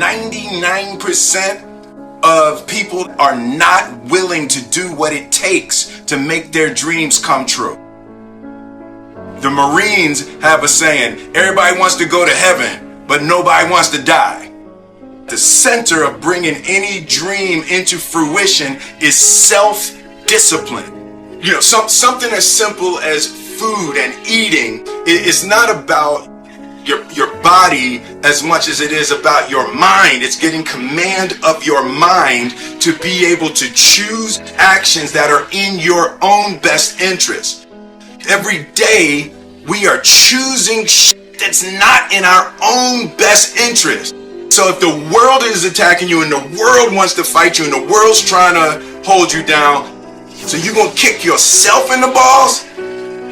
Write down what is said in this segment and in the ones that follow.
99% of people are not willing to do what it takes to make their dreams come true. The Marines have a saying, everybody wants to go to heaven, but nobody wants to die. The center of bringing any dream into fruition is self-discipline. You know, something as simple as food and eating is not about your body as much as it is about your mind. It's getting command of your mind to be able to choose actions that are in your own best interest. Every day we are choosing shit that's not in our own best interest. So if the world is attacking you and the world wants to fight you and the world's trying to hold you down, so you're going to kick yourself in the balls?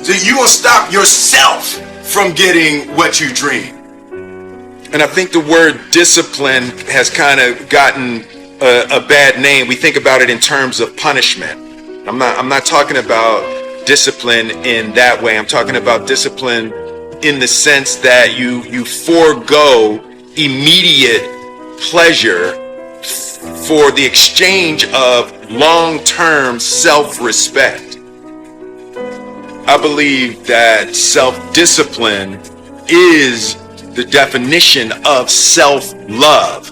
So you're going to stop yourself from getting what you dream. And I think the word discipline has kind of gotten a bad name. We think about it in terms of punishment. I'm not talking about discipline in that way. I'm talking about discipline in the sense that you forego immediate pleasure for the exchange of long-term self-respect. I believe that self-discipline is the definition of self-love.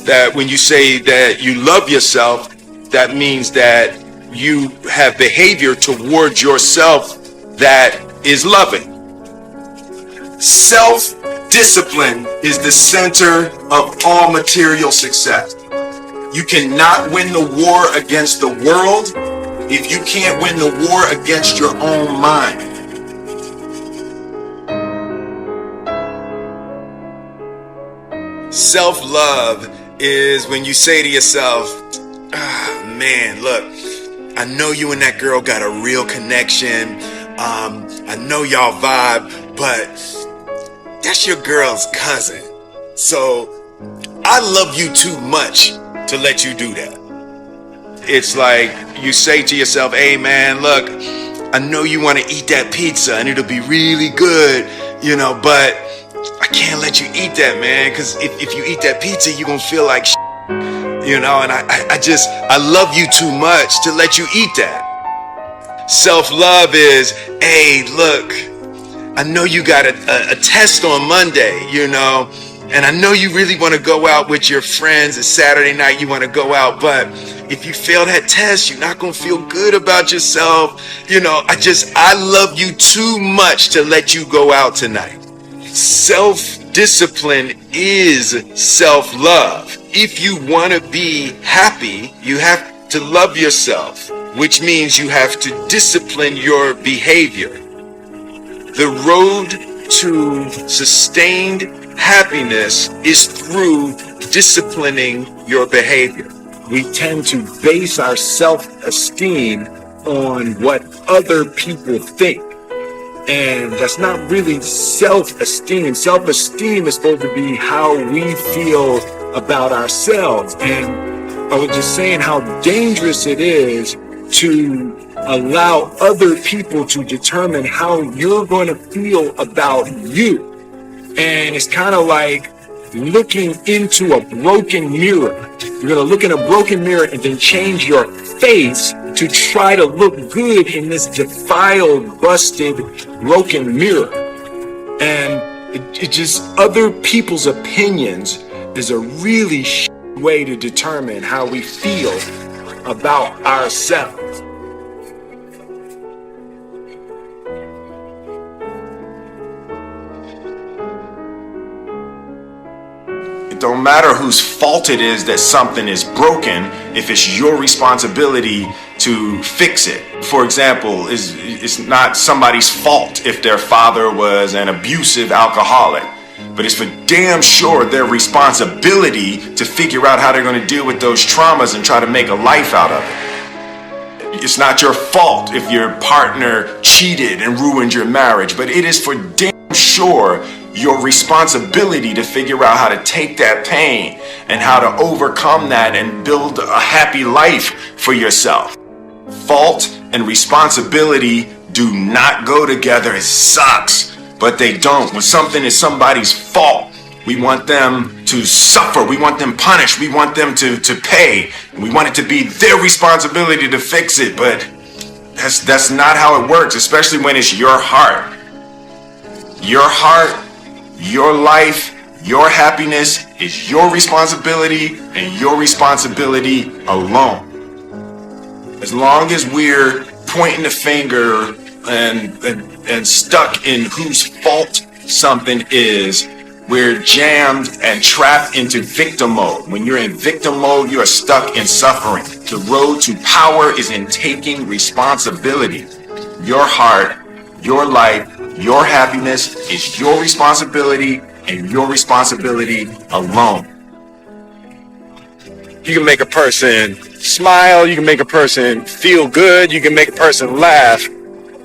That when you say that you love yourself, that means that you have behavior towards yourself that is loving. Self-discipline is the center of all material success. You cannot win the war against the world if you can't win the war against your own mind. Self-love is when you say to yourself, man, look, I know you and that girl got a real connection. I know y'all vibe, but that's your girl's cousin. So I love you too much to let you do that. It's like you say to yourself, hey man, look, I know you want to eat that pizza and it'll be really good, you know, but I can't let you eat that, man, because if you eat that pizza, you're going to feel like shit, you know, and I love you too much to let you eat that. Self-love is, hey, look, I know you got a test on Monday, you know, and I know you really want to go out with your friends. It's Saturday night, you want to go out, but if you fail that test, you're not going to feel good about yourself. You know, I love you too much to let you go out tonight. Self-discipline is self-love. If you want to be happy, you have to love yourself, which means you have to discipline your behavior. The road to sustained happiness is through disciplining your behavior. We tend to base our self-esteem on what other people think. And that's not really self-esteem. Self-esteem is supposed to be how we feel about ourselves. And I was just saying how dangerous it is to allow other people to determine how you're going to feel about you. And it's kind of like looking into a broken mirror. You're going to look in a broken mirror and then change your face to try to look good in this defiled, busted, broken mirror. And it just, other people's opinions is a really way to determine how we feel about ourselves. It don't matter whose fault it is that something is broken if it's your responsibility to fix it. For example, it's not somebody's fault if their father was an abusive alcoholic, but it's for damn sure their responsibility to figure out how they're going to deal with those traumas and try to make a life out of it. It's not your fault if your partner cheated and ruined your marriage, but it is for damn sure your responsibility to figure out how to take that pain and how to overcome that and build a happy life for yourself. Fault and responsibility do not go together. It sucks, but they don't. When something is somebody's fault, we want them to to suffer. We want them punished. We want them to pay. We want it to be their responsibility to fix it. But that's not how it works, especially when it's your heart. Your heart, your life, your happiness is your responsibility and your responsibility alone. As long as we're pointing the finger and stuck in whose fault something is, we're jammed and trapped into victim mode. When you're in victim mode, you are stuck in suffering. The road to power is in taking responsibility. Your heart, your life, your happiness is your responsibility and your responsibility alone. You can make a person smile, you can make a person feel good, you can make a person laugh,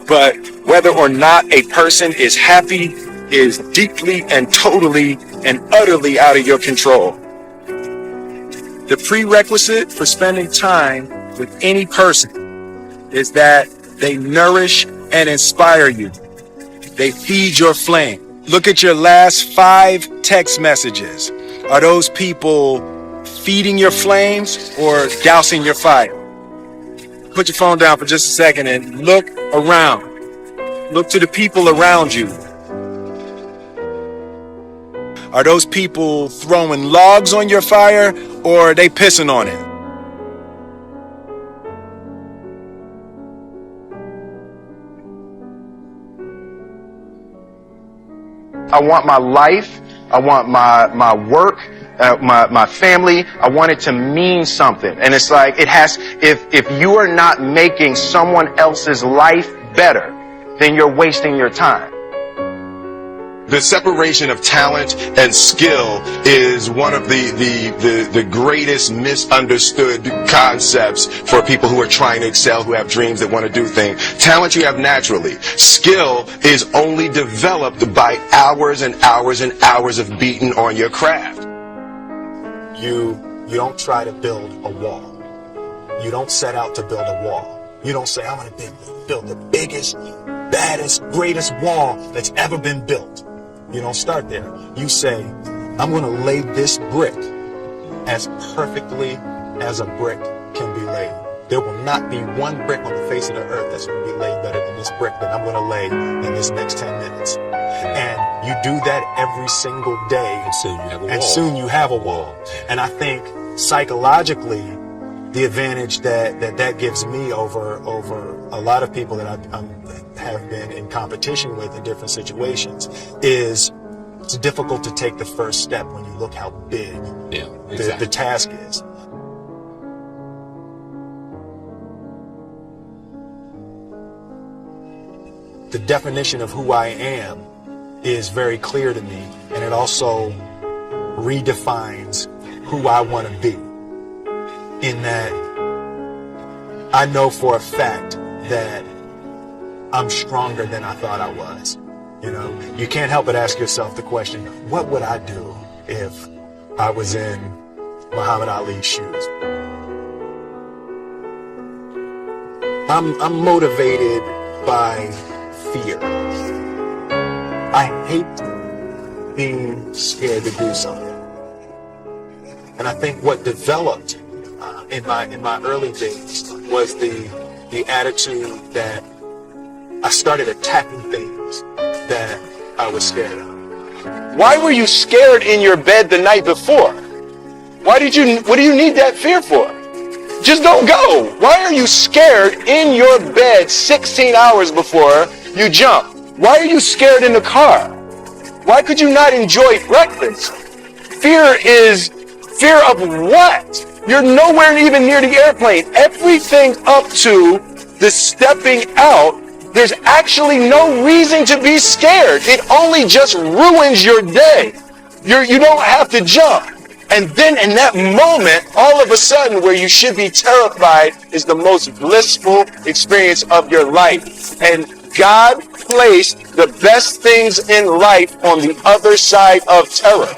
but whether or not a person is happy is deeply and totally and utterly out of your control. The prerequisite for spending time with any person is that they nourish and inspire you. They feed your flame. Look at your last 5 text messages. Are those people feeding your flames or dousing your fire? Put your phone down for just a second and look around. Look to the people around you. Are those people throwing logs on your fire or are they pissing on it? I want my life, I want my work, my family, I want it to mean something. And it's like, if you are not making someone else's life better, then you're wasting your time. The separation of talent and skill is one of the greatest misunderstood concepts for people who are trying to excel, who have dreams, that want to do things. Talent you have naturally. Skill is only developed by hours and hours and hours of beating on your craft. You don't try to build a wall. You don't set out to build a wall. You don't say, I'm going to build the biggest, baddest, greatest wall that's ever been built. You don't start there. You say, I'm going to lay this brick as perfectly as a brick can be laid. There will not be one brick on the face of the earth that's going to be laid better than this brick that I'm going to lay in this next 10 minutes. And you do that every single day. And soon you have a wall. And I think psychologically, the advantage that gives me over a lot of people that I have been in competition with in different situations is it's difficult to take the first step when you look how big the task is. The definition of who I am is very clear to me, and it also redefines who I want to be. In that I know for a fact that I'm stronger than I thought I was. You know, you can't help but ask yourself the question, what would I do if I was in Muhammad Ali's shoes? I'm motivated by fear. I hate being scared to do something. And I think what developed in my early days was the attitude that I started attacking things that I was scared of. Why were you scared in your bed the night before? What do you need that fear for? Just don't go. Why are you scared in your bed 16 hours before you jump? Why are you scared in the car? Why could you not enjoy breakfast? Fear is fear of what? You're nowhere even near the airplane. Everything up to the stepping out, there's actually no reason to be scared. It only just ruins your day. You don't have to jump. And then in that moment, all of a sudden, where you should be terrified is the most blissful experience of your life. And God placed the best things in life on the other side of terror.